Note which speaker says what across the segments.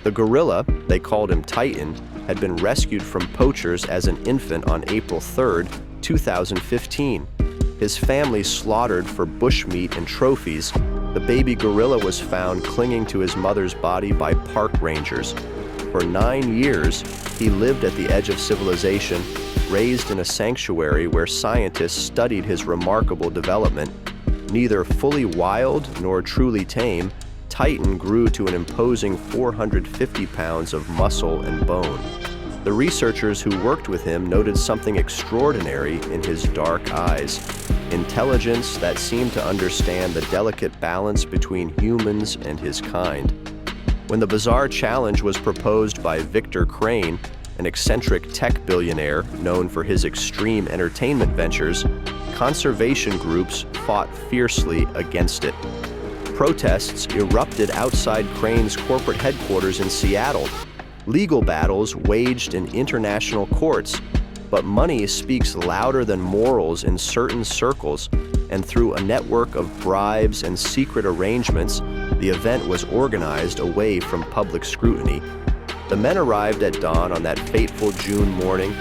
Speaker 1: The gorilla, they called him Titan, had been rescued from poachers as an infant on April 3, 2015. His family slaughtered for bushmeat and trophies. The baby gorilla was found clinging to his mother's body by park rangers. For 9 years, he lived at the edge of civilization, raised in a sanctuary where scientists studied his remarkable development. Neither fully wild nor truly tame, Titan grew to an imposing 450 pounds of muscle and bone. The researchers who worked with him noted something extraordinary in his dark eyes, intelligence that seemed to understand the delicate balance between humans and his kind. When the bizarre challenge was proposed by Victor Crane, an eccentric tech billionaire known for his extreme entertainment ventures, conservation groups fought fiercely against it. Protests erupted outside Crane's corporate headquarters in Seattle. Legal battles waged in international courts, but money speaks louder than morals in certain circles, and through a network of bribes and secret arrangements, the event was organized away from public scrutiny. The men arrived at dawn on that fateful June morning.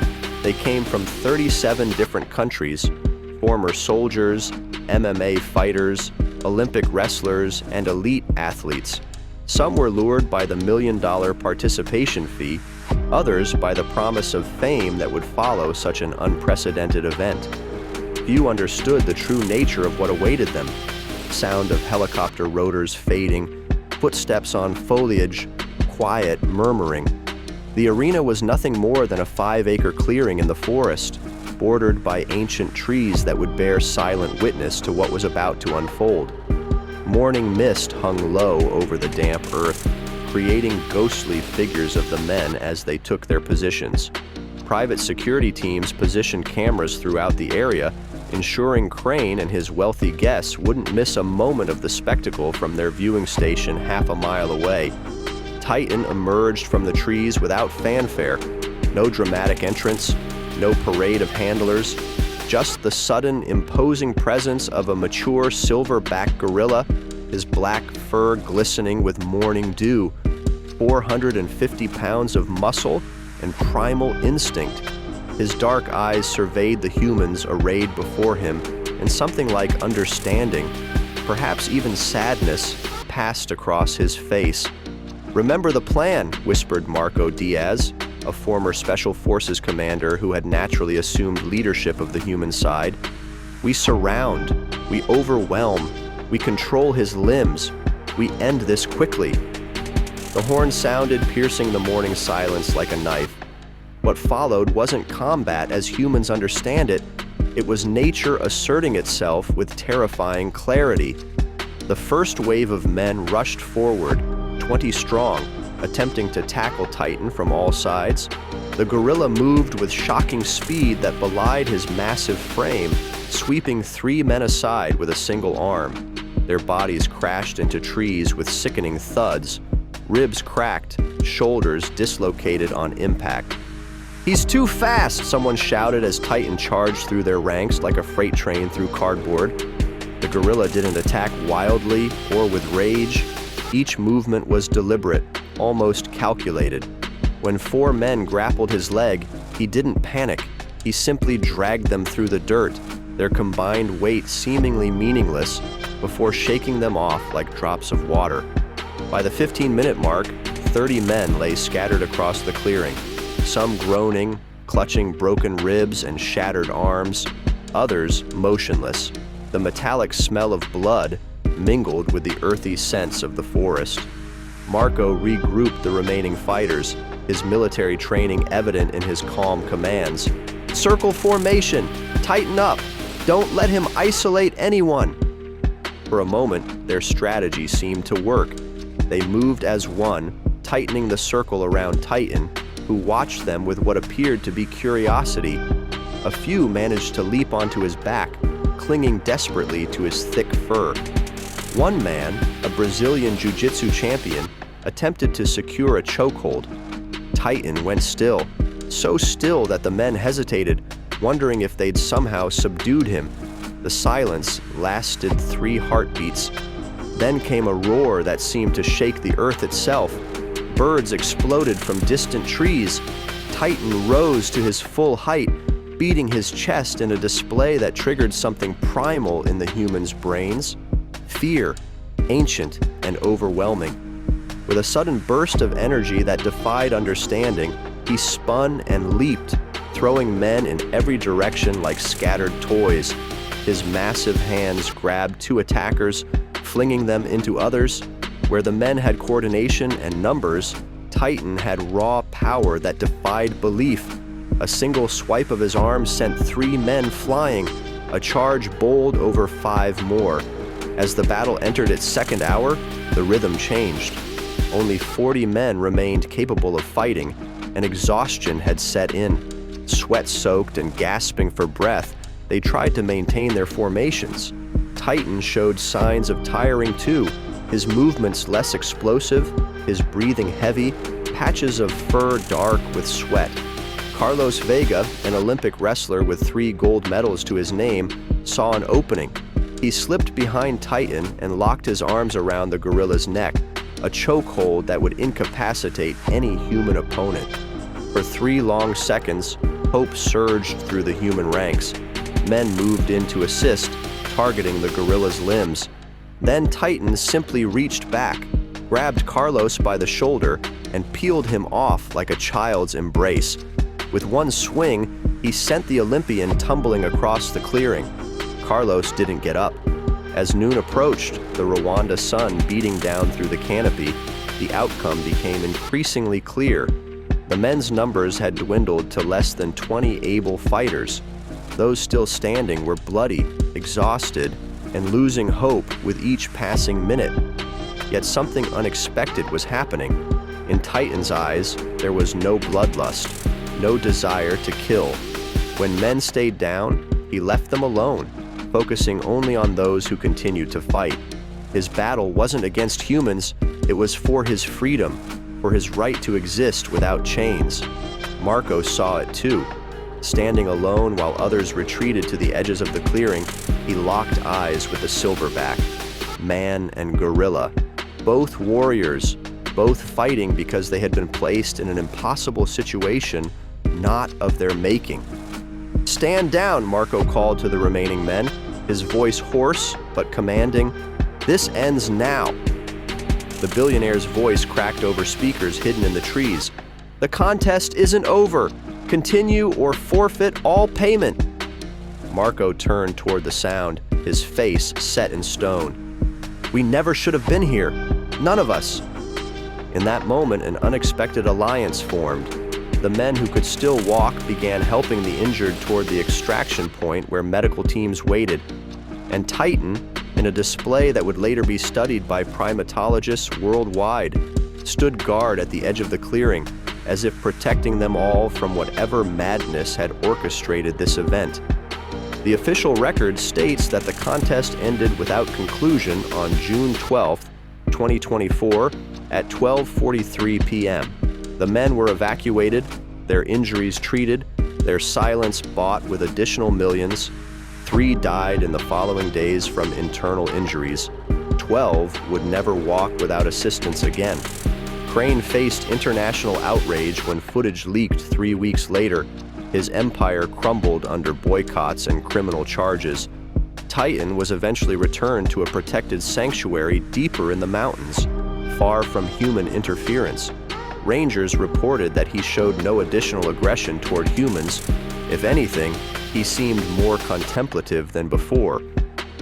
Speaker 1: They came from 37 different countries, former soldiers, MMA fighters, Olympic wrestlers, and elite athletes. Some were lured by the $1 million participation fee, others by the promise of fame that would follow such an unprecedented event. Few understood the true nature of what awaited them. Sound of helicopter rotors fading, footsteps on foliage, quiet murmuring. The arena was nothing more than a 5-acre clearing in the forest, bordered by ancient trees that would bear silent witness to what was about to unfold. Morning mist hung low over the damp earth, creating ghostly figures of the men as they took their positions. Private security teams positioned cameras throughout the area, ensuring Crane and his wealthy guests wouldn't miss a moment of the spectacle from their viewing station half a mile away. Titan emerged from the trees without fanfare. No dramatic entrance, no parade of handlers, just the sudden, imposing presence of a mature silverback gorilla, his black fur glistening with morning dew, 450 pounds of muscle and primal instinct. His dark eyes surveyed the humans arrayed before him, and something like understanding, perhaps even sadness, passed across his face. "Remember the plan," whispered Marco Diaz, a former Special Forces commander who had naturally assumed leadership of the human side. "We surround, we overwhelm, we control his limbs, we end this quickly." The horn sounded, piercing the morning silence like a knife. What followed wasn't combat as humans understand it. It was nature asserting itself with terrifying clarity. The first wave of men rushed forward, 20 strong, attempting to tackle Titan from all sides. The gorilla moved with shocking speed that belied his massive frame, sweeping 3 men aside with a single arm. Their bodies crashed into trees with sickening thuds. Ribs cracked, shoulders dislocated on impact. "He's too fast!" someone shouted as Titan charged through their ranks like a freight train through cardboard. The gorilla didn't attack wildly or with rage. Each movement was deliberate, almost calculated. When 4 men grappled his leg, he didn't panic. He simply dragged them through the dirt, their combined weight seemingly meaningless, before shaking them off like drops of water. By the 15-minute mark, 30 men lay scattered across the clearing, some groaning, clutching broken ribs and shattered arms, others motionless. The metallic smell of blood mingled with the earthy scents of the forest. Marco regrouped the remaining fighters, his military training evident in his calm commands. "Circle formation! Tighten up! Don't let him isolate anyone!" For a moment, their strategy seemed to work. They moved as one, tightening the circle around Titan, who watched them with what appeared to be curiosity. A few managed to leap onto his back, clinging desperately to his thick fur. One man, a Brazilian jiu-jitsu champion, attempted to secure a chokehold. Titan went still, so still that the men hesitated, wondering if they'd somehow subdued him. The silence lasted 3 heartbeats. Then came a roar that seemed to shake the earth itself. Birds exploded from distant trees. Titan rose to his full height, beating his chest in a display that triggered something primal in the human's brains: fear, ancient and overwhelming. With a sudden burst of energy that defied understanding, he spun and leaped, throwing men in every direction like scattered toys. His massive hands grabbed two attackers, flinging them into others. Where the men had coordination and numbers, Titan had raw power that defied belief. A single swipe of his arm sent 3 men flying. A charge bowled over 5 more. As the battle entered its second hour, the rhythm changed. Only 40 men remained capable of fighting, and exhaustion had set in. Sweat-soaked and gasping for breath, they tried to maintain their formations. Titan showed signs of tiring too, his movements less explosive, his breathing heavy, patches of fur dark with sweat. Carlos Vega, an Olympic wrestler with 3 gold medals to his name, saw an opening. He slipped behind Titan and locked his arms around the gorilla's neck, a chokehold that would incapacitate any human opponent. For 3 long seconds, hope surged through the human ranks. Men moved in to assist, targeting the gorilla's limbs. Then Titan simply reached back, grabbed Carlos by the shoulder, and peeled him off like a child's embrace. With one swing, he sent the Olympian tumbling across the clearing. Carlos didn't get up. As noon approached, the Rwanda sun beating down through the canopy, the outcome became increasingly clear. The men's numbers had dwindled to less than 20 able fighters. Those still standing were bloody, exhausted, and losing hope with each passing minute. Yet something unexpected was happening. In Titan's eyes, there was no bloodlust, no desire to kill. When men stayed down, he left them alone, focusing only on those who continued to fight. His battle wasn't against humans, it was for his freedom, for his right to exist without chains. Marco saw it too. Standing alone while others retreated to the edges of the clearing, he locked eyes with the Silverback. Man and gorilla, both warriors, both fighting because they had been placed in an impossible situation not of their making. "Stand down," Marco called to the remaining men, his voice hoarse but commanding. "This ends now." The billionaire's voice cracked over speakers hidden in the trees. "The contest isn't over. Continue or forfeit all payment." Marco turned toward the sound, his face set in stone. "We never should have been here. None of us." In that moment, an unexpected alliance formed. The men who could still walk began helping the injured toward the extraction point where medical teams waited. And Titan, in a display that would later be studied by primatologists worldwide, stood guard at the edge of the clearing, as if protecting them all from whatever madness had orchestrated this event. The official record states that the contest ended without conclusion on June 12, 2024, at 12:43 p.m. The men were evacuated, their injuries treated, their silence bought with additional millions. 3 died in the following days from internal injuries. 12 would never walk without assistance again. Crane faced international outrage when footage leaked 3 weeks later. His empire crumbled under boycotts and criminal charges. Titan was eventually returned to a protected sanctuary deeper in the mountains, far from human interference. Rangers reported that he showed no additional aggression toward humans. If anything, he seemed more contemplative than before.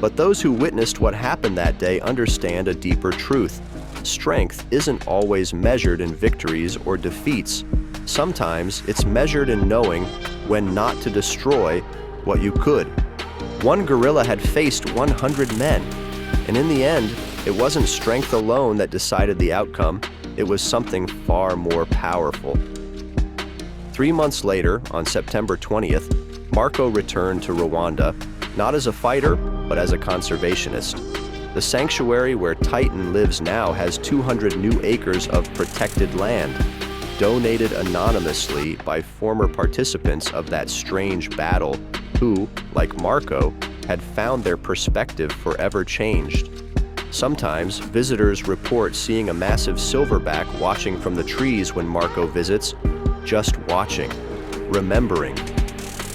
Speaker 1: But those who witnessed what happened that day understand a deeper truth. Strength isn't always measured in victories or defeats. Sometimes it's measured in knowing when not to destroy what you could. One gorilla had faced 100 men, and in the end, it wasn't strength alone that decided the outcome. It was something far more powerful. 3 months later, on September 20th, Marco returned to Rwanda, not as a fighter, but as a conservationist. The sanctuary where Titan lives now has 200 new acres of protected land, donated anonymously by former participants of that strange battle who, like Marco, had found their perspective forever changed. Sometimes, visitors report seeing a massive silverback watching from the trees when Marco visits, just watching, remembering.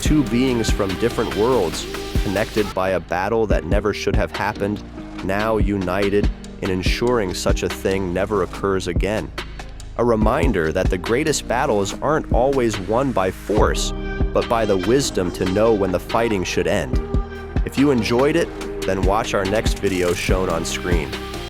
Speaker 1: Two beings from different worlds, connected by a battle that never should have happened, now united in ensuring such a thing never occurs again. A reminder that the greatest battles aren't always won by force, but by the wisdom to know when the fighting should end. If you enjoyed it, then watch our next video shown on screen.